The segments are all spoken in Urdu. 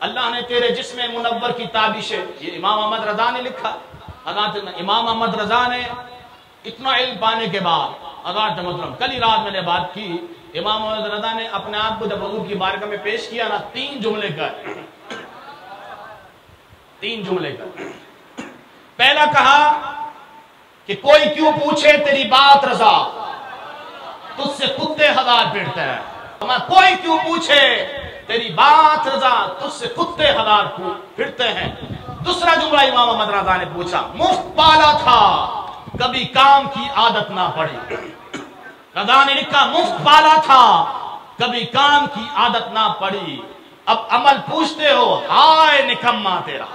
اللہ نے تیرے جسم منور کی تابشیں، یہ امام احمد رضا نے لکھا۔ حضرت امام احمد رضا نے اتنا علم پانے کے بعد، حضرت محترم کل ہی رات میں نے بات کی، امام احمد رضا نے اپنے آپ کو جب حضور کی بارگاہ میں پیش کیا نا، تین جملے کا پہلا کہا کہ کوئی کیوں پوچھے تیری بات رضا، تجھ سے کتے ہزار پھرتے ہیں۔ کوئی کیوں پوچھے تیری بات رضا، تجھ سے کتے ہزار پھرتے ہیں۔ دوسرا جملہ امام احمد رضا نے پوچھا، مفت پالا تھا کبھی کام کی عادت نہ پڑی۔ رضا نے لکھا مفت پالا تھا کبھی کام کی عادت نہ پڑی۔ اب عمل پوچھتے ہو، ہائے نکما تیرا،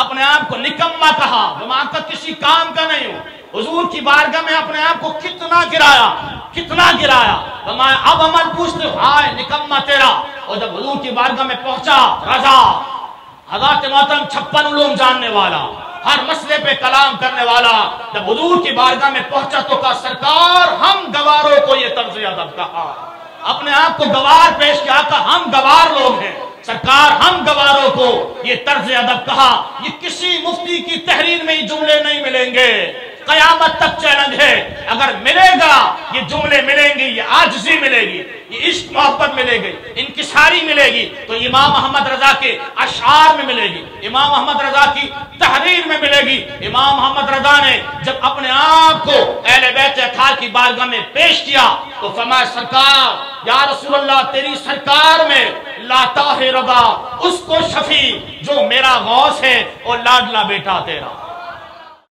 اپنے آپ کو نکما کہا، حماقت کسی کام کا نہیں ہو۔ حضور کی بارگاہ میں اپنے آپ کو کتنا گرایا، اب عمل پوچھتے ہو، ہائے نکما تیرا۔ اور جب حضور کی بارگاہ میں پہنچا رضا، حضرت محترم 56 علوم جاننے والا، ہر مسئلے پہ کلام کرنے والا، جب حضور کی بارگاہ میں پہنچا تو کہا سرکار ہم گواروں کو یہ طرز ادب کہا، اپنے آپ کو گوار پیش کیا، کہا ہم گوار لوگ ہیں، سرکار ہم گواروں کو یہ طرز ادب کہا۔ یہ کسی مفتی کی تحریر میں یہ جملے نہیں ملیں گے، قیامت تک چیلنج ہے، اگر ملے گا یہ جملے ملیں گی، یہ عاجزی ملے گی، یہ عشق محبت ملے گی، انکساری ملے گی، تو امام احمد رضا کے اشعار میں ملے گی، امام احمد رضا کی تحریر میں ملے گی۔ امام احمد رضا نے جب اپنے آپ کو اہل بیت اطہار کی بارگاہ میں پیش کیا تو فرمایا سرکار یا رسول اللہ تیری سرکار میں لاتا ہے رضا اس کو شفیع جو میرا غوث ہے اور لاڈلا بیٹا تیرا۔